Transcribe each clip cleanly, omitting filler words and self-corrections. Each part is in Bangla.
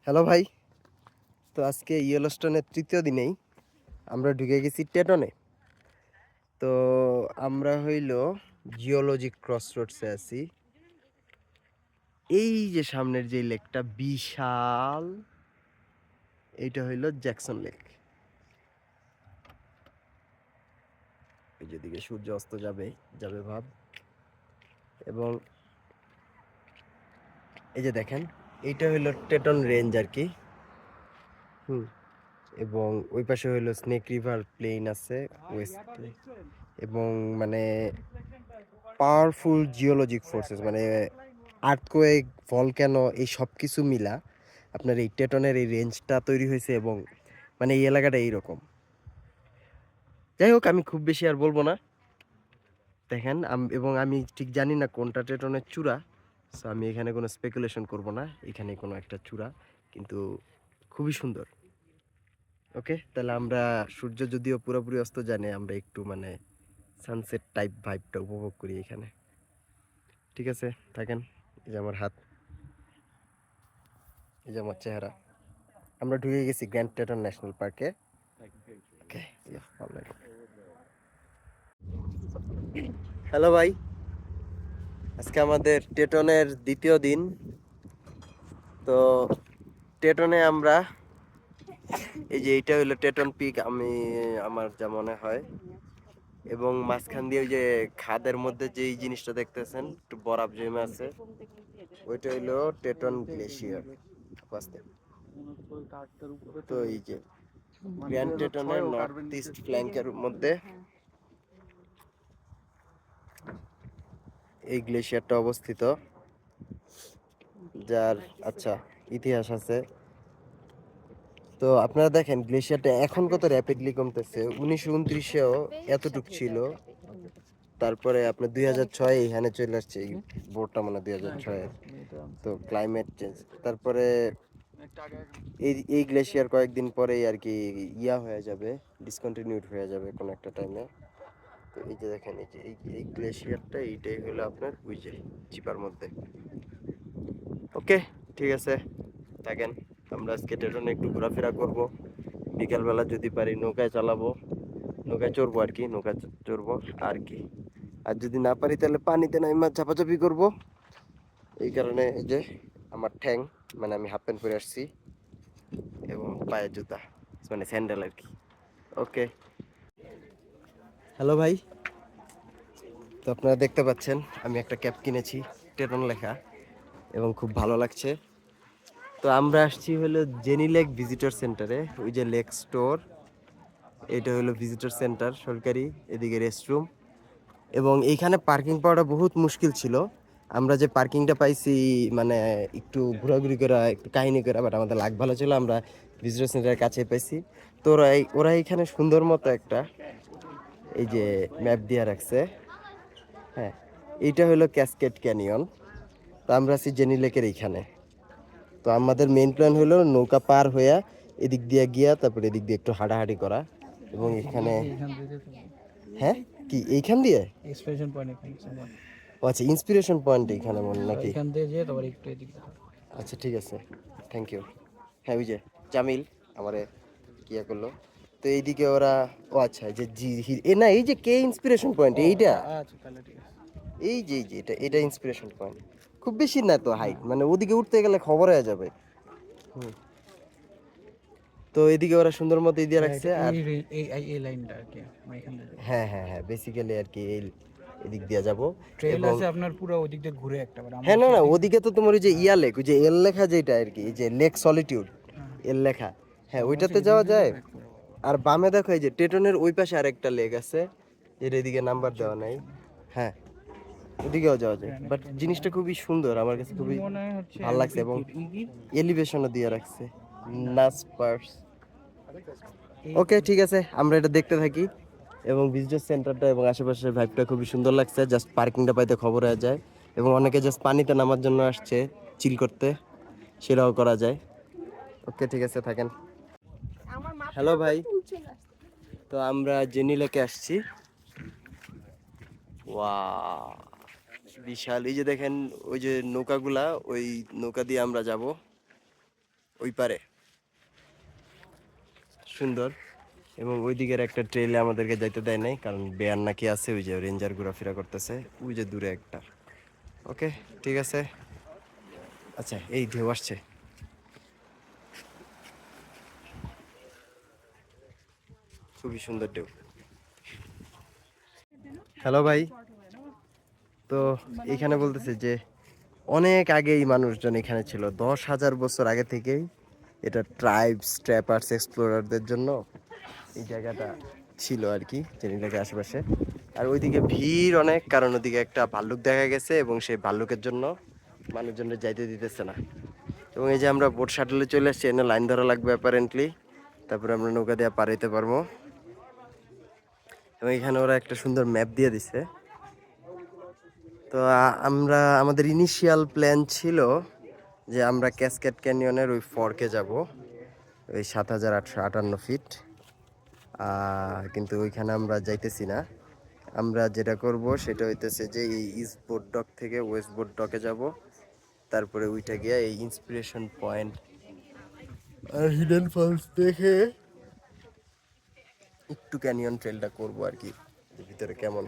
হ্যালো ভাই। তো আজকে ইয়েলোস্টোনের তৃতীয় দিনেই আমরা ঢুকে গেছি টেটনে। তো আমরা হইল জিওলজি ক্রস রোডসে আছি। এই যে সামনের যে লেকটা বিশাল, এইটা হইল জ্যাকসন লেক। এই যেদিকে সূর্য অস্ত যাবে যাবে ভাব। এবং এই যে দেখেন, এইটা হইল টেটন রেঞ্জ আর কি। এবং ওই পাশে হইলো স্নেক রিভার প্লেন আছে ওয়েস্ট, এবং মানে পাওয়ারফুল জিওলজিক ফোর্সেস মানে আর্থকোয়েক, ভলক্যানো, এই সব কিছু মিলা আপনার এই টেটনের এই রেঞ্জটা তৈরি হয়েছে। এবং মানে এই এলাকাটা এইরকম। যাই হোক, আমি খুব বেশি আর বলবো না। দেখেন, এবং আমি ঠিক জানি না কোনটা টেটনের চূড়া, সো আমি এখানে কোনো স্পেকুলেশন করব না। এখানে কোনো একটা চূড়া, কিন্তু খুবই সুন্দর। ওকে, তাহলে আমরা সূর্য যদিও পুরোপুরি অস্ত জানে, আমরা একটু মানে সানসেট টাইপ ভাইবটা উপভোগ করি এখানে। ঠিক আছে, থাকেন। এই যে আমার হাত, এই যে আমার চেহারা। আমরা ঢুকে গেছি গ্র্যান্ড টেটন ন্যাশনাল পার্কে। ওকে, হ্যালো ভাই। আজকে আমাদের টেটনের দ্বিতীয় দিন। তো টেটনে আমরা, এই যে এইটা হলো টেটন পিক আমি, আমার যা মনে হয়। এবং মাঝখান দিয়ে ওই যে খাদের মধ্যে যে এই জিনিসটা দেখতেছেন একটু বরফ জমে আছে, ওইটা হইলো টেটন গ্লেশিয়ার। তো এই যে গ্র্যান্ড টেটনের নর্থ ইস্ট ফ্ল্যাঙ্কের মধ্যে এই গ্লেশিয়ারটা অবস্থিত, যার আচ্ছা ইতিহাস আছে। তো আপনারা দেখেন গ্লেশিয়ারটা এখন কত র্যাপিডলি কমতেছে। 1929-এও এতটুক ছিল, তারপরে আপনার 2006 এখানে চলে আসছে। এই বোর্ডটা মানে 2006-এর। তো ক্লাইমেট চেঞ্জ, তারপরে এই গ্লেশিয়ার কয়েকদিন পরেই আর কি ইয়া হয়ে যাবে, ডিসকন্টিনিউড হয়ে যাবে কোনো একটা টাইমে। তো এই যে দেখেন, এই যে এই গ্লেশিয়ারটা, এইটাই হলো আপনার ওই যে চিপার মধ্যে। ওকে, ঠিক আছে, থাকেন। আমরা আজকে টেটনে একটু ঘোরাফেরা করব। বিকালবেলা যদি পারি নৌকায় চালাবো, নৌকায় চড়বো আর কি, নৌকা চড়বো আর কি। আর যদি না পারি তাহলে পানিতে নাইমা ঝাপাঝাপি করব। এই কারণে এই যে আমার ঠ্যাং, মানে আমি হাফ প্যান্ট পরে আসছি এবং পায়ে জুতা, মানে স্যান্ডেল আর কি। ওকে, হ্যালো ভাই। তো আপনারা দেখতে পাচ্ছেন আমি একটা ক্যাপ কিনেছি টেটন লেখা, এবং খুব ভালো লাগছে। তো আমরা আসছি হলো জেনি লেক ভিজিটর সেন্টারে। ওই যে লেক স্টোর, এটা হলো ভিজিটর সেন্টার সরকারি, এদিকে রেস্টরুম। এবং এইখানে পার্কিং পাওয়াটা বহুত মুশকিল ছিল। আমরা যে পার্কিংটা পাইছি, মানে একটু ঘোরাঘুরি করা, একটু কাহিনী করা, বাট আমাদের লাক ভালো ছিল, আমরা ভিজিটর সেন্টারের কাছে পাইছি। তো ওরা এইখানে সুন্দর মতো একটা এই যে ম্যাপ দিয়ে রাখছে। হ্যাঁ, এইটা হলো ক্যাসকেড ক্যানিয়ন। তো আমরা আছি জেনি লেকের এইখানে। তো আমাদের মেইন প্ল্যান হলো নৌকা পার হইয়া এদিক দিয়ে গিয়া তারপরে এদিক দিয়ে একটু হাঁটাহাঁটি করা। এবং এখানে, হ্যাঁ কি এইখান দিয়ে এক্সপ্রেশন পয়েন্ট এখানে ও আচ্ছা, ইন্সপিরেশন পয়েন্ট এইখানে মনে নাকি? এখান দিয়ে যেয়ে তারপর একটু এদিক আচ্ছা ঠিক আছে, থ্যাংক ইউ। হ্যাঁ, ওই যে জামিল আমারে কিয়া করলো। তো এইদিকে ওরা, ও আচ্ছা, এই যে এ না, এই যে কে ইন্সপিরেশন পয়েন্ট এইটা, আচ্ছা তাহলে ঠিক আছে। এই যে এটা এটা ইন্সপিরেশন পয়েন্ট। খুব বেশি না তো হাইট, মানে ওদিকে উঠতে গেলে খবর হয়ে যাবে। হুম। তো এদিকে ওরা সুন্দর মতো দিয়ে রাখছে। আর এই লাইনটা আর কি আমরা এখান থেকে হ্যাঁ হ্যাঁ হ্যাঁ, বেসিক্যালি আর কি এই এদিক দিয়ে যাব। ট্রেল এবং আছে আপনার পুরো ওদিক দিয়ে ঘুরে একটা বার আমরা হ্যাঁ, না হচ্ছে না, এদিক ওদিকে তো তোমার ওই যে ইয়া লেক, ওই যে এল লেখা যেটা আর কি, এই যে লেক সলিটিউড, এল লেখা, হ্যাঁ আমরা হচ্ছে ওইটাতে এদিক যাওয়া দিয়ে যায়। ব্যাক করবো। আর বামে দেখো এই যে টেটনের ওই পাশে আরেকটা লেক আছে, যেটা এদিকে নাম্বার দেওয়া নাই। হ্যাঁ, ওদিকেও যাওয়া যায়, গ্রানাইট বাট জিনিসটা খুবই সুন্দর, আমার কাছে খুবই মনে হচ্ছে ভালো লাগছে। এবং ইগির এলিভেশনও দিয়ে রাখছে, নাস পার্স। ওকে, ঠিক আছে, আমরা এটা দেখতে থাকি। এবং ভিজিটর সেন্টারটা এবং আশেপাশের ভাইবটা খুবই সুন্দর লাগছে। জাস্ট পার্কিংটা পাইতে খবর হয়ে যায়। এবং অনেকে জাস্ট পানিতে নামার জন্য আসছে চিল করতে, সেটাও করা যায়। ওকে, ঠিক আছে, থাকেন। হ্যালো ভাই। তো আমরা জেনি লেকে আসছি। ওয়াও, বিশাল। এই যে দেখেন ওই যে নৌকাগুলা, ওই নৌকা দিয়ে আমরা যাব। ওই পারে সুন্দর। এবং ওই দিকের একটা ট্রেলে আমাদেরকে যাইতে দেয় নাই, কারণ বেয়ার নাকি আছে, ওই যে রেঞ্জার ঘোরাফেরা করতেছে ওই যে দূরে একটা। ওকে, ঠিক আছে। আচ্ছা, এই ঢেউ আসছে, খুবই সুন্দর ঢেউ। হ্যালো ভাই, তো এখানে বলতেছে যে অনেক আগেই মানুষজন এখানে ছিল, 10,000 বছর আগে থেকেই এটা ট্রাইবস, ট্র্যাপার্স, এক্সপ্লোরারদের জন্য এই জায়গাটা ছিল আর কি, জেনিলেকের আশেপাশে। আর ওইদিকে ভিড় অনেক, কারণ ওদিকে একটা ভাল্লুক দেখা গেছে এবং সেই ভাল্লুকের জন্য মানুষজনের যাইতে দিতেছে না। এবং এই যে আমরা বোট শাটলে চলে আসছি, এনে লাইন ধরা লাগবে অ্যাপারেন্টলি, তারপরে আমরা নৌকা দিয়ে পার হইতে পারবো। এবং এখানে ওরা একটা সুন্দর ম্যাপ দিয়ে দিছে। তো আমরা, আমাদের ইনিশিয়াল প্ল্যান ছিল যে আমরা ক্যাসকেড ক্যানিয়নের ওই ফর্কে যাব, ওই 7,858 ফিট, কিন্তু ওইখানে আমরা যাইতেছি না। আমরা যেটা করব সেটা হইতেছে যে এই ইস্ট বোট ডক থেকে ওয়েস্ট বোট ডকে যাব, তারপরে ওইটা গিয়ে এই ইন্সপিরেশন পয়েন্ট আর হিডেন ফলস দেখে একটু ক্যানিয়ন ট্রেলটা করবো আর কি, ভিতরে কেমন।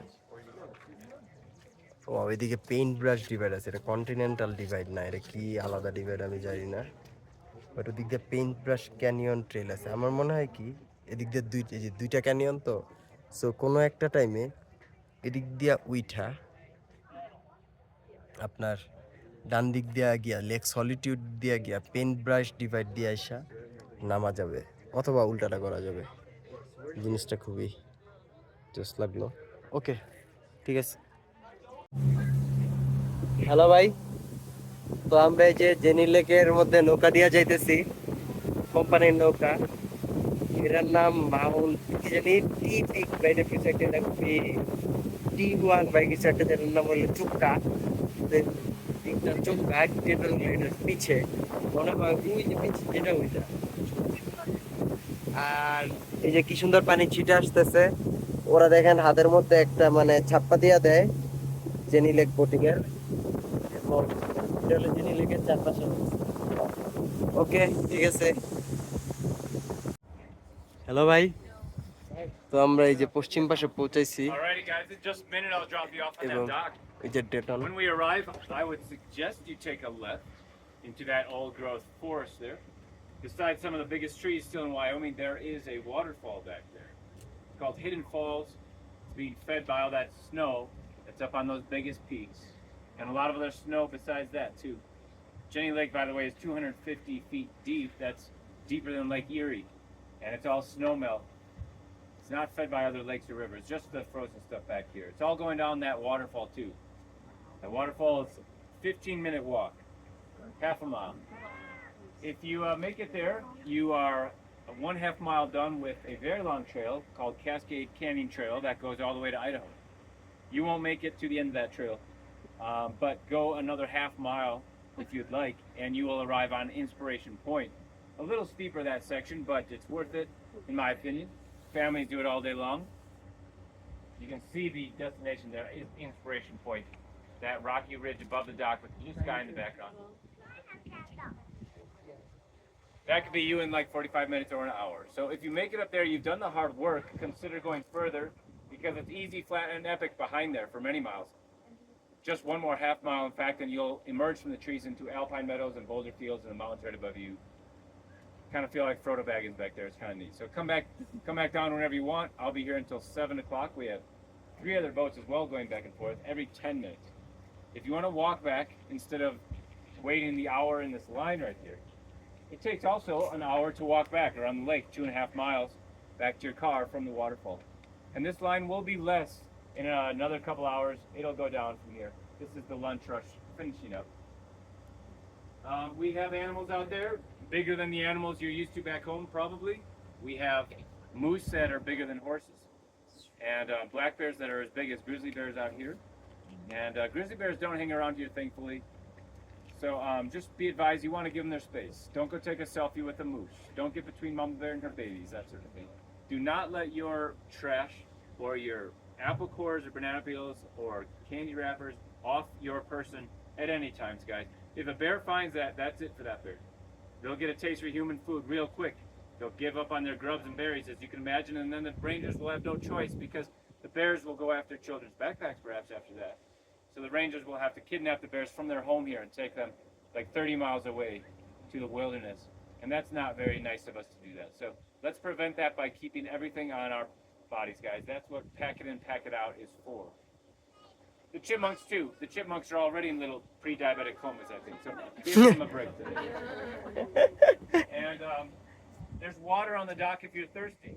ও ওইদিকে পেইন্ট ব্রাশ ডিভাইড আছে, এটা কন্টিনেন্টাল ডিভাইড না, এটা কি আলাদা ডিভাইড আমি জানি না, বাট ওদিক দিয়ে পেইন্ট ব্রাশ ক্যানিয়ন ট্রেল আছে। আমার মনে হয় কি এদিক দিয়ে দুইটা ক্যানিয়ন, তো সো কোনো একটা টাইমে এদিক দিয়া উইঠা আপনার ডান দিক দিয়া গিয়া লেক সলিটিউড দিয়া গিয়া পেইন্ট ব্রাশ ডিভাইড দিয়ে আসা নামা যাবে, অথবা উল্টাটা করা যাবে। জিনিসটা খুবই জোস লাগলো। ওকে, ঠিক আছে। হ্যালো ভাই, তো আমরা এই যে জেনি লেকের মধ্যে নৌকা দিয়া যাইতেছি, কোম্পানির নৌকা, এটার নাম মাউন্ট কি জানি, টি পিক বাইরে কিছু একটা দেখবি, T1 বাই কিছু একটা, যেটার নাম হলো চুক্কা। তিনটা চুক্কা যেটা এটার পিছে মনে হয় ওই যে পিছে যেটা ওইটা। আর এই যে কি সুন্দর পানি ছিটে আসতেছে, ওরা দেখেন হাতের মধ্যে একটা মানে ছাপ্পা দিয়া দেয় জেনি লেক বোটিং এর, এবং এটা হলো জেনি লেকের চারপাশে। ওকে, ঠিক আছে। হ্যালো ভাই, তো আমরা এই যে পশ্চিম পাশে পৌঁছাইছি Alrighty, guys, in just a minute I'll drop you off on এবং that dock. এই যে Dayton. When we arrive, I would suggest you take a left into that old growth forest there. Besides some of the biggest trees still in Wyoming, there is a waterfall back there. It's called Hidden Falls. It's being fed by all that snow that's up on those biggest peaks. And a lot of other snow besides that, too. Jenny Lake, by the way, is 250 feet deep. That's deeper than Lake Erie. And it's all snow melt. It's not fed by other lakes or rivers, just the frozen stuff back here. It's all going down that waterfall too. That waterfall is a 15-minute walk, half a mile. If you make it there, you are 1/2 mile done with a very long trail called Cascade Canyon Trail that goes all the way to Idaho. You won't make it to the end of that trail, but go another half mile if you'd like, and you will arrive on Inspiration Point. A little steeper that section, but it's worth it, in my opinion. Families do it all day long. You can see the destination there is Inspiration Point, that rocky ridge above the dock with blue sky in the background. That could be you in like 45 minutes or an hour. So if you make it up there, you've done the hard work. Consider going further because it's easy, flat, and epic behind there for many miles. Just one more half mile, in fact, and you'll emerge from the trees into alpine meadows and boulder fields and the mountains right above you. Kind of feel like Frodo Baggins back there. It's kind of neat. So come back down whenever you want. I'll be here until 7 o'clock. We have 3 other boats as well going back and forth every 10 minutes. If you want to walk back instead of waiting the hour in this line right here, it takes also an hour to walk back around the lake, 2.5 miles back to your car from the waterfall. And this line will be less in another couple hours. It'll go down from here. This is the lunch rush finishing up. We have animals out there, bigger than the animals you're used to back home, probably. We have moose that are bigger than horses, and black bears that are as big as grizzly bears out here. And grizzly bears don't hang around here, thankfully. So just be advised, you want to give them their space. Don't go take a selfie with a moose. Don't get between mama bear and her babies, that sort of thing. Do not let your trash or your apple cores or banana peels or candy wrappers off your person at any times, guys. If a bear finds that, that's it for that bear. they'll get a taste for human food real quick. They'll give up on their grubs and berries, as you can imagine, and then the rangers will have no choice because the bears will go after children's backpacks perhaps after that. So the rangers will have to kidnap the bears from their home here and take them like 30 miles away to the wilderness. And that's not very nice of us to do that. So let's prevent that by keeping everything on our bodies, guys. That's what pack it in, pack it out is for. The chipmunks too. The chipmunks are already in little pre-diabetic comas, I think. So give them a break today. And there's water on the dock if you're thirsty.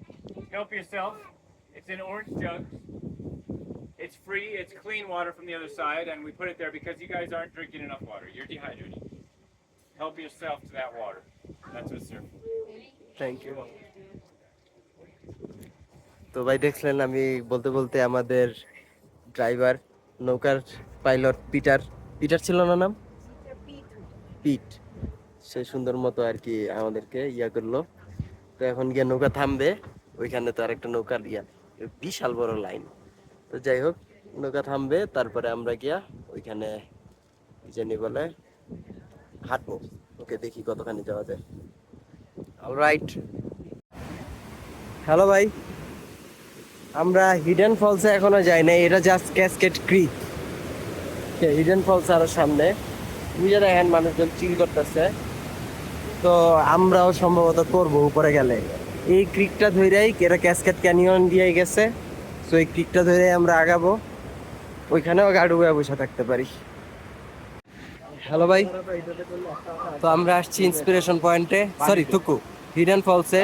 Help yourself. It's in orange jugs. It's free. It's clean water from the other side, and we put it there because you guys aren't drinking enough water. You're dehydrated. Help yourself to that water. That's what it's served for. Thank you. তো ভাই দেখলেন আমি বলতে বলতে আমাদের ড্রাইভার নৌকার পাইলট পিটার পিটার ছিল না নাম পিট, সে সুন্দর মতো আর কি আমাদেরকে ইয়া করলো। তো এখন গিয়ে নৌকা থামবে, ওইখানে তো আরেকটা নৌকার ইয়া বিশাল বড় লাইন। তো যাই হোক নৌকা থামবে, তারপরে আমরা গিয়া ওইখানে কি জানি বলে হাঁটবো। ওকে দেখি কতখানি যাওয়া যায়। অলরাইট, হ্যালো ভাই, আমরা হিডেন ফলসে এখনো যাই নাই, এটা জাস্ট ক্যাসকেড ক্রিক। হিডেন ফলস আরো সামনে, বুঝে দেখেন মানুষজন চিল করতেছে। তো আমরাও সম্ভবত করবো উপরে গেলে। এই ক্রিকটা ধরেই এটা ক্যাসকেড ক্যানিয়ন দিয়ে গেছে, তো এই ক্রিকটা ধরেই আমরা আগাবো, ওইখানেও গাড়ি বসে থাকতে পারি। হ্যালো ভাই, তো আমরা আসছি ইন্সপিরেশন পয়েন্টে, সরি থুকু হিডেন ফলসে।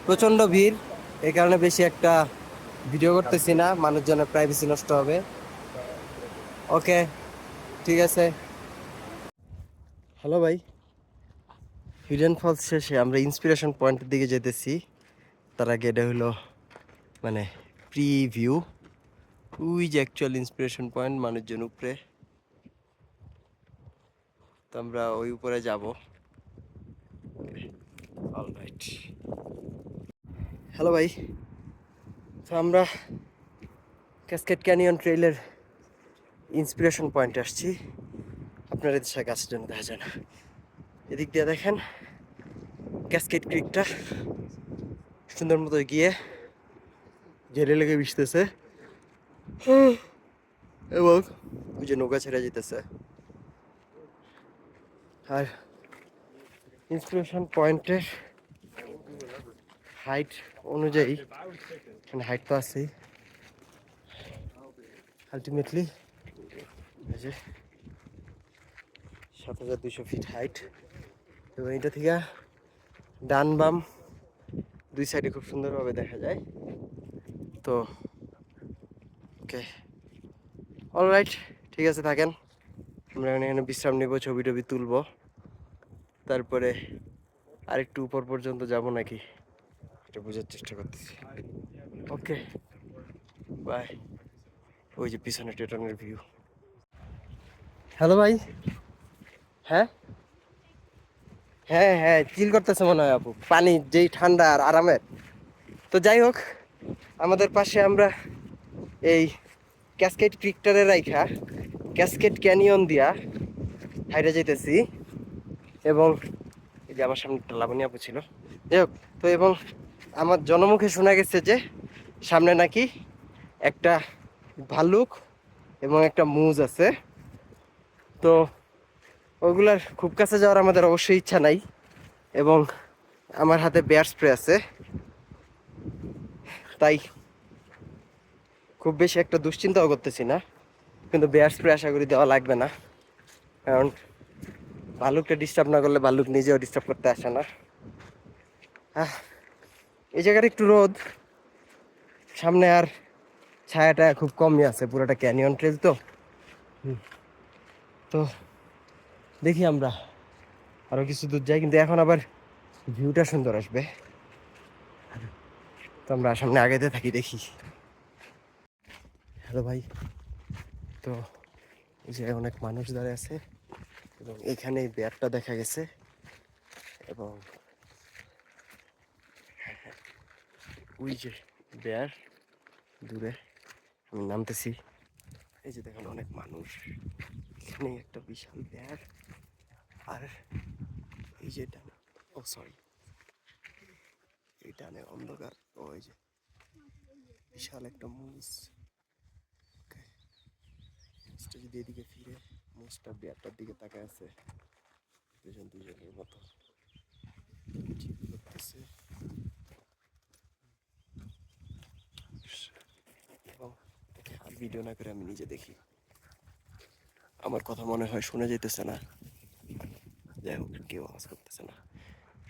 প্রচন্ড ভিড়, এই কারণে বেশি একটা ভিডিও করতেছি না, মানুষজনের প্রাইভেসি নষ্ট হবে। ওকে ঠিক আছে। হ্যালো ভাই, হিডেন ফলস শেষে আমরা ইন্সপিরেশন পয়েন্টের দিকে যেতেছি। তার আগে এটা হলো মানে প্রিভিউ, ওই যে অ্যাকচুয়াল ইন্সপিরেশন পয়েন্ট মানুষজন উপরে। তো আমরা ওই উপরে যাব। অলরাইট, হ্যালো ভাই, তো আমরা ক্যাসকেড ক্যানিয়ন ট্রেইলের ইন্সপিরেশন পয়েন্টে আসছি। আপনার এদেশে গাছের জন্য দেখা যায় না, এদিক দিয়ে দেখেন ক্যাসকেড ক্রিকটা সুন্দর মতো গিয়ে জেলে লেগে মিশতেছে, এবং ওই যে নৌকা ছেড়ে যেতেছে। আর ইন্সপিরেশন পয়েন্টের হাইট অনুযায়ী, মানে হাইট তো আছেই, আলটিমেটলি এই যে ৭,২০০ ফিট হাইট। এবং এটা থেকে ডান বাম দুই সাইডে খুব সুন্দরভাবে দেখা যায়। তো ওকে, অলরাইট, ঠিক আছে থাকেন, আমরা এখানে বিশ্রাম নেব, ছবি টবি তুলবো, তারপরে আরেকটু উপর পর্যন্ত যাব নাকি এটা বোঝার চেষ্টা করতেছি। Okay bye. ওই যে পিছনে টেটনের ভিউ। হ্যালো ভাই, হ্যাঁ হ্যাঁ হ্যাঁ চিল করতেছে মনে হয় আপু, পানি যেই ঠান্ডা আর আরামের। তো যাই হোক, আমাদের পাশে আমরা এই ক্যাসকেড ক্রিকটারে রাইখা ক্যাসকেড ক্যানিয়ন দিয়া হাইরে যেতেছি। এবং এই যে আমার সামনে একটা লাবণী আপু ছিল, যাই হোক। তো এবং আমার জনমুখে শোনা গেছে যে সামনে নাকি একটা ভাল্লুক এবং একটা মুজ আছে। তো ওগুলার খুব কাছে যাওয়ার আমাদের অবশ্যই ইচ্ছা নাই, এবং আমার হাতে বেয়ার স্প্রে আছে, তাই খুব বেশি একটা দুশ্চিন্তাও করতেছি না। কিন্তু বেয়ার স্প্রে আশা করি দেওয়া লাগবে না, কারণ ভাল্লুকটা ডিস্টার্ব না করলে ভাল্লুক নিজেও ডিস্টার্ব করতে আসে না। এই জায়গার একটু রোদ সামনে, আর ছায়াটা খুব কমই আছে, পুরোটা ক্যানিয়ন ট্রেল তো। তো দেখি আমরা আরো কিছু দূর যাই, কিন্তু এখন আবার ভিউটা সুন্দর আসবে। তো আমরা সামনে আগাইতে থাকি, দেখি। হ্যালো ভাই, তো এই যে অনেক মানুষ দাঁড়িয়ে আছে, এবং এখানে বেয়ারটা দেখা গেছে, এবং ওই যে বেয়ার দূরে, আমি নামতেছি। এই যে দেখেন অনেক মানুষ, এখানে একটা বিশাল বেয়ার, আর এই যে ডানে, ও সরি, এই ডানে অন্ধকার, ওই যে বিশাল একটা মুস। মুসটা যদি এদিকে ফিরে, মুসটা বিয়ারটার দিকে তাকায় আছে, দুজনের মতো ঠিক করতেছে। এবং এটাকে আর ভিডিও না করে আমি নিজে দেখি। আমার কথা মনে হয় শোনা যেতেছে না, যাই হোক কেউ আওয়াজ করতেছে না,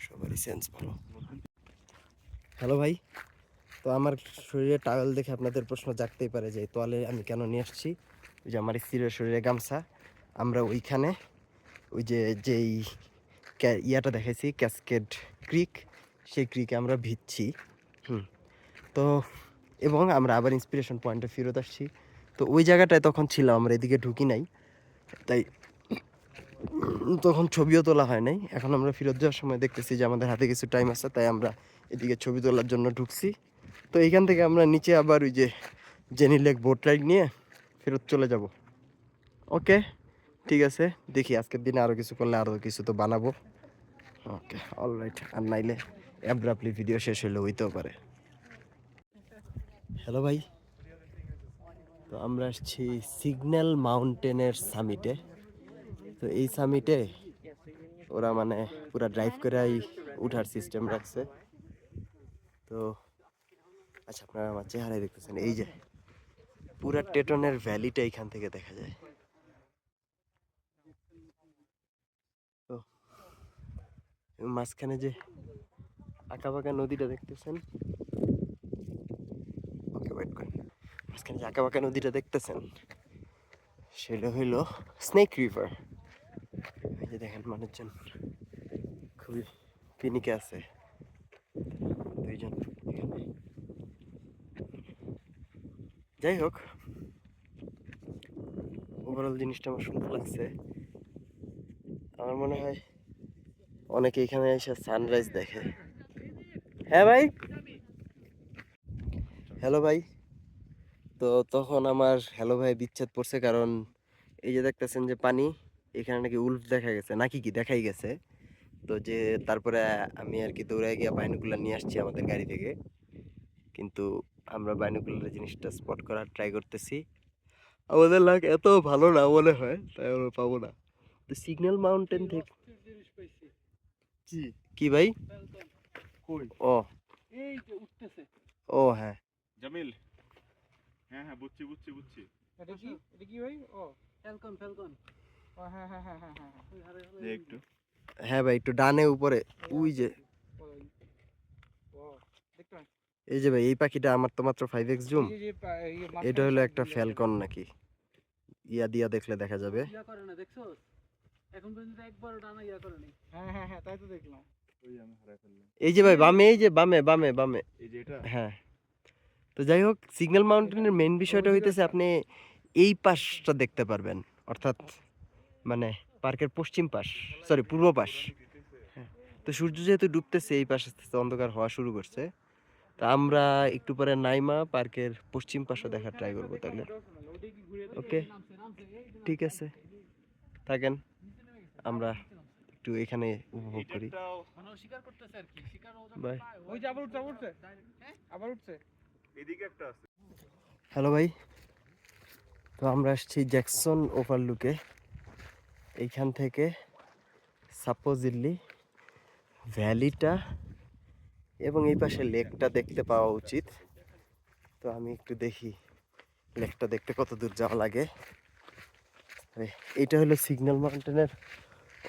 সবারই সেন্স ভালো। হ্যালো ভাই, তো আমার শরীরে টাওয়েল দেখে আপনাদের প্রশ্ন জাগতেই পারে যে তোয়ালে আমি কেন নিয়ে আসছি। ওই যে আমার স্ত্রীর শরীরে গামছা, আমরা ওইখানে ওই যে যেই ইয়াটা দেখাইছি ক্যাসকেড ক্রিক, সেই ক্রিকে আমরা ভিজছি। তো এবং আমরা আবার ইন্সপিরেশন পয়েন্টে ফেরত আসছি। তো ওই জায়গাটায় তখন ছিলাম, আমরা এদিকে ঢুকি নাই, তাই তখন ছবিও তোলা হয় নাই। এখন আমরা ফেরত যাওয়ার সময় দেখতেছি যে আমাদের হাতে কিছু টাইম আছে, তাই আমরা এদিকে ছবি তোলার জন্য ঢুকছি। তো এইখান থেকে আমরা নিচে আবার ওই যে জেনি লেক বোট রাইড নিয়ে ফেরত চলে যাব। ওকে, ঠিক আছে, দেখি আজকের দিনে আরও কিছু করলে আরও কিছু তো বানাবো। ওকে, অলরাইট। আর নাইলে অ্যাব্রাপ্টলি ভিডিও শেষ হলে হইতেও পারে। হ্যালো ভাই, তো আমরা আসছি সিগন্যাল মাউন্টেনের সামিটে। তো এই সামিটে ওরা মানে পুরা ড্রাইভ করেই উঠার সিস্টেম রাখছে। তো আচ্ছা, আপনারা আমার চেহারায় দেখতেছেন, এই যে পুরা টেটনের ভ্যালিটা এখান থেকে দেখা যায়। তো মাঝখানে যে আঁকাবাঁকা নদীটা দেখতেছেন, ওকে ওয়েট করেন, মাঝখানে যে আঁকাবাঁকা নদীটা দেখতেছেন সেটা হইল স্নেক রিভার। এই যে দেখেন মানুষজন খুবই পিনিকে আছে, দুইজন এখানে। যাই হোক, ওভারঅল জিনিসটা আমার সুন্দর লাগছে। আমার মনে হয় অনেকে এখানে এসে সানরাইজ দেখে। হ্যাঁ ভাই, হ্যালো ভাই। তো তখন আমার হ্যালো ভাই বিচ্ছেদ পড়ছে, কারণ এই যে দেখতেছেন যে পানি, এখানে নাকি উল্ফ দেখা গেছে, নাকি কি দেখাই গেছে। তো যে তারপরে আমি আর কি দৌড়ে গিয়ে বাইনোকুলার নিয়ে আসছি আমাদের গাড়ি থেকে, কিন্তু আমরা বাইনোকুলার জিনিসটা স্পট করার ট্রাই করতেছি। আমাদের লাগ এত ভালো না মনে হয়, তাই আমরা পাবো না। তো সিগন্যাল মাউন্টেন থেকে কি ভাই? ও এই যে উঠতেছে। ও হ্যাঁ জামিল, হ্যাঁ হ্যাঁ বুঝছি বুঝছি বুঝছি। এটা কি ভাই? ও ফ্যালকন। ও হ্যাঁ হ্যাঁ হ্যাঁ হ্যাঁ হ্যাঁ। এই একটু হ্যাঁ ভাই, একটু ডানে উপরে ওই যে, ও দেখতে পাই। এই যে ভাই এই পাখিটা আমার তো মাত্র 5x জুম, এই যে এটা হলো একটা ফ্যালকন নাকি, ইয়া দিয়া দেখলে দেখা যাবে। ইয়া করে না, দেখছোস? এখন পর্যন্ত একবার ডানা ইয়া করে নাই। হ্যাঁ হ্যাঁ হ্যাঁ, তাই তো দেখলাম। ওই আমি হারাই ফেললাম। এই যে ভাই বামে, এই যে বামে বামে বামে, এই যে এটা হ্যাঁ। তো যাই হোক, সিগন্যাল মাউন্টেনের মেইন বিষয়টা হইতেছে আপনি এই পাশটা দেখতে পারবেন, অর্থাৎ মানে পার্কের পশ্চিম পাশ, সরি পূর্ব পাশ। হ্যাঁ, তো সূর্য যেহেতু ডুবতেছে, এই পাশে আস্তে আস্তে অন্ধকার হওয়া শুরু করছে। তা আমরা একটু পরে নাইমা পার্কের পশ্চিম পাশে দেখার ট্রাই করবো তাহলে। ওকে, ঠিক আছে, থাকেন, আমরা একটু এখানে উপভোগ করি। এটাও মানে ও শিকার করতেছে আর কি, শিকার ও যখন বাই। পায়, ও ওই যে আবার উঠছে, আবার উঠছে, আবার উঠছে। এদিকে একটা আছে। হ্যালো ভাই, তো আমরা আসছি জ্যাকসন ওভারলুকে। এইখান থেকে সাপোজিটলি ভ্যালিটা এবং এই পাশে লেকটা দেখতে পাওয়া উচিত। তো আমি একটু দেখি লেকটা দেখতে কত দূর যাওয়া লাগে। এইটা হলো সিগন্যাল মাউন্টেনের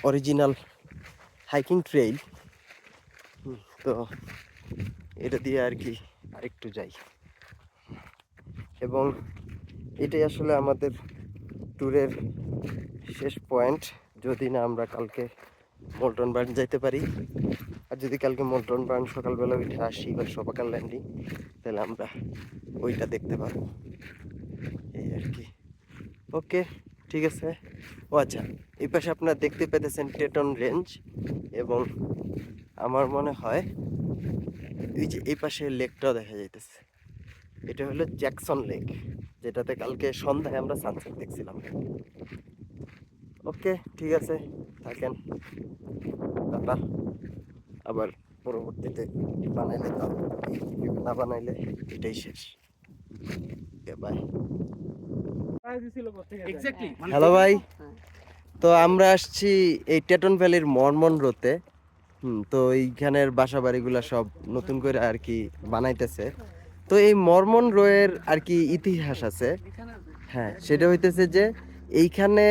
অরিজিনাল হাইকিং ট্রেইল। তো এটা দিয়ে আর কি আরেকটু যাই, এবং এটাই আসলে আমাদের ট্যুরের শেষ পয়েন্ট, যদি না আমরা কালকে মোল্টন বার্ন যাইতে পারি। আর যদি কালকে মোল্টন বার্ন সকালবেলা উঠে আসি বা সকাল ল্যান্ডিং, তাহলে আমরা ওইটা দেখতে পারবো, এই আর কি। ওকে, ঠিক আছে। ও আচ্ছা, এই পাশে আপনারা দেখতে পেতেছেন টেটন রেঞ্জ, এবং আমার মনে হয় এই যে এই পাশে লেকটাও দেখা যাইতেছে, এটা হলো জ্যাকসন লেক, যেটাতে কালকে সন্ধ্যায় আমরা সানসেট দেখছিলাম। ওকে, ঠিক আছে, থাকেন, টাটা। আবার পরবর্তীতে বানাইলে তো না বানাইলে এটাই শেষ। ওকে, বাই। এক্স্যাক্টলি হ্যালো ভাই, তো আমরা আসছি এই টেটন ভ্যালির মর্মন রোতে। তো এইখানের বাসা বাড়িগুলা সব নতুন করে আর কি বানাইতেছে। তো এই মর্মন রোয়ের আর কি ইতিহাস আছে। হ্যাঁ, সেটা হইতেছে যে এইখানে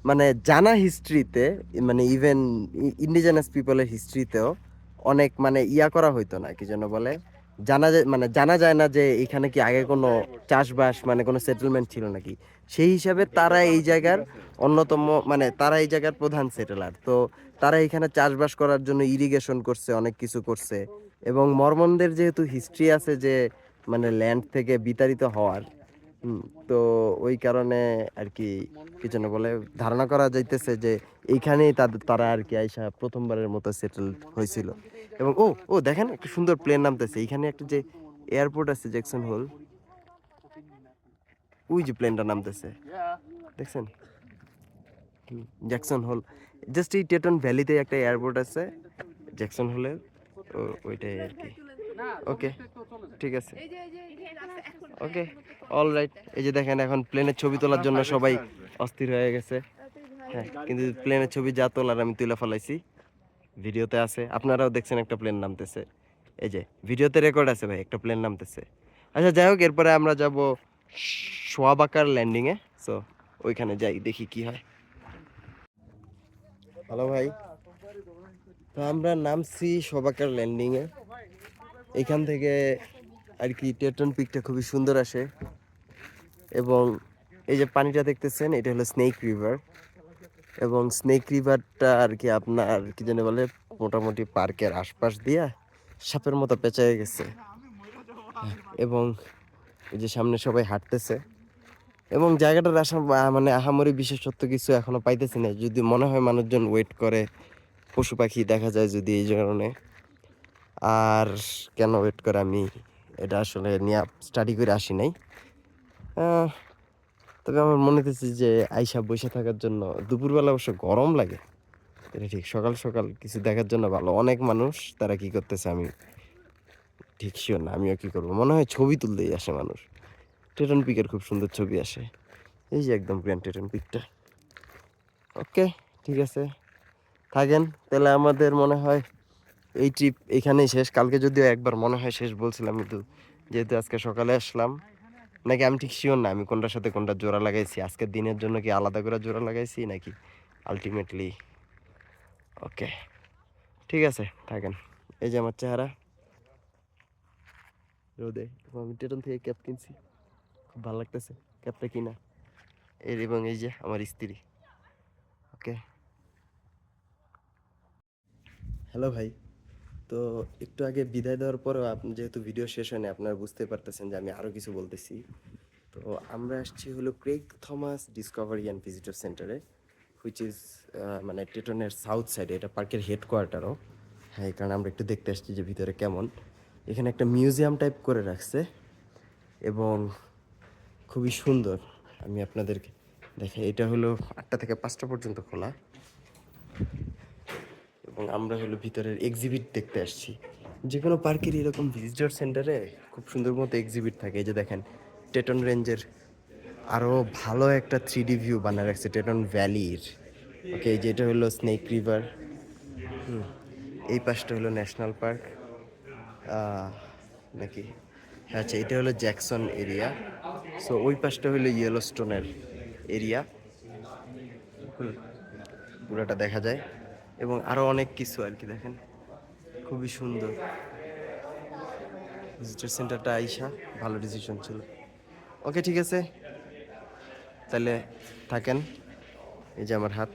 মানে জানা হিস্ট্রিতে, মানে ইভেন ইন্ডিজিনাস পিপলের হিস্ট্রিতেও অনেক মানে ইয়া করা হইতো না, কি যেন বলে, জানা যায়, মানে জানা যায় না যে এখানে কি আগে কোনো চাষবাস মানে কোনো সেটেলমেন্ট ছিল নাকি। সেই হিসাবে তারা এই জায়গার অন্যতম, মানে তারা এই জায়গার প্রধান সেটেলার। তো তারা এখানে চাষবাস করার জন্য ইরিগেশন করছে, অনেক কিছু করছে। এবং মর্মনদের যেহেতু হিস্ট্রি আছে যে মানে ল্যান্ড থেকে বিতাড়িত হওয়ার, হুম, তো ওই কারণে আর কি কি যেন বলে, ধারণা করা যাইতেছে যে এইখানেই তারা আর কি আইসা প্রথমবারের মতো সেটেল হয়েছিল। এবং ও ও দেখেন একটা সুন্দর প্লেন নামতেছে এইখানে, একটা যে এয়ারপোর্ট আছে জ্যাকসন হোল, ওই যে প্লেনটা নামতেছে, দেখছেন? জ্যাকসন হোল, জাস্ট এই টেটন ভ্যালিতে একটা এয়ারপোর্ট আছে জ্যাকসন হোলের, ওইটাই আর কি। ওকে, ঠিক আছে, ওকে, অল রাইট। এই যে দেখেন এখন প্লেনের ছবি তোলার জন্য সবাই অস্থির হয়ে গেছে। হ্যাঁ, কিন্তু প্লেনের ছবি যা তোলার আমি তুলে ফেলাইছি, ভিডিওতে আছে, আপনারাও দেখছেন একটা প্লেন নামতেছে। এই যে ভিডিওতে রেকর্ড আছে ভাই, একটা প্লেন নামতেছে। আচ্ছা যাই হোক, এরপরে আমরা যাব সোয়াবাকার ল্যান্ডিংয়ে। সো ওইখানে যাই, দেখি কি হয়। হ্যালো ভাই, তো আমরা নামছি সোয়াবাকার ল্যান্ডিংয়ে। এখান থেকে আর কি টেটন পিকটা খুবই সুন্দর আসে। এবং এই যে পানিটা দেখতেছেন, এটা হলো স্নেক রিভার। এবং স্নেক রিভারটা আর কি আপনার কি জানি বলে, মোটামুটি পার্কের আশপাশ দিয়া সাপের মতো পেঁচায় গেছে। এবং এই যে সামনে সবাই হাঁটতেছে। এবং জায়গাটার মানে আহামরি বিশেষত্ব কিছু এখনো পাইতেছি না, যদি মনে হয় মানুষজন ওয়েট করে, পশু পাখি দেখা যায় যদি, এই কারণে। আর কেন ওয়েট করে আমি এটা আসলে নিয়ে স্টাডি করে আসি নাই। তবে আমার মনে হচ্ছে যে আইসা বসে থাকার জন্য, দুপুরবেলা অবশ্য গরম লাগে, এটা ঠিক, সকাল সকাল কিছু দেখার জন্য ভালো। অনেক মানুষ তারা কি করতেছে আমি ঠিক শিওর না, আমিও কি করবো, মনে হয় ছবি তুলতেই আসে মানুষ। টেটন পিকের খুব সুন্দর ছবি আসে, এই যে একদম গ্র্যান্ড টেটন পিকটা। ওকে, ঠিক আছে, থাকেন তাহলে। আমাদের মনে হয় এই ট্রিপ এখানেই শেষ। কালকে যদিও একবার মনে হয় শেষ বলছিলাম, কিন্তু যেহেতু আজকে সকালে আসলাম, নাকি আমি ঠিক শিওর না আমি কোনটার সাথে কোনটা জোড়া লাগাইছি, আজকের দিনের জন্য কি আলাদা করে জোড়া লাগাইছি নাকি আলটিমেটলি। ওকে, ঠিক আছে, থাকেন। এই যে আমার চেহারা রোদে, এবং আমি টেটন থেকে ক্যাপ কিনছি, খুব ভালো লাগতেছে ক্যাপটা কিনা। এবং এই যে আমার স্ত্রী। ওকে, হ্যালো ভাই, তো একটু আগে বিদায় দেওয়ার পরেও আপনি যেহেতু ভিডিও শেষ হয়নি, আপনারা বুঝতে পারতেছেন যে আমি আরও কিছু বলতেছি। তো আমরা আসছি হলো Craig Thomas Discovery and visitor সেন্টারে, হুইচ ইজ মানে টেটনের সাউথ সাইডে, এটা পার্কের হেডকোয়ার্টারও। হ্যাঁ, এই কারণে আমরা একটু দেখতে আসছি যে ভিতরে কেমন। এখানে একটা মিউজিয়াম টাইপ করে রাখছে এবং খুবই সুন্দর। আমি আপনাদেরকে দেখাই, এটা হলো 8টা থেকে 5টা পর্যন্ত খোলা। এবং আমরা হলো ভিতরের এক্সিবিট দেখতে আসছি। যে কোনো পার্কের এরকম ভিজিটর সেন্টারে খুব সুন্দর মতো এক্সিবিট থাকে। এই যে দেখেন, টেটন রেঞ্জের আরও ভালো একটা 3D ভিউ বানায় রাখছে টেটন ভ্যালির। ওকে, এই যে এটা হলো স্নেক রিভার, এই পাশটা হলো ন্যাশনাল পার্ক নাকি, হ্যাঁ আচ্ছা, এটা হলো জ্যাকসন এরিয়া। সো ওই পাশটা হলো ইয়েলোস্টোনের এরিয়া, পুরোটা দেখা যায়। এবং আরও অনেক কিছু আর কি, দেখেন খুবই সুন্দর। ভিজিটর সেন্টারটা আইসা ভালো ডিসিশন ছিল। ওকে, ঠিক আছে, তাহলে থাকেন। এই যে আমার হাত।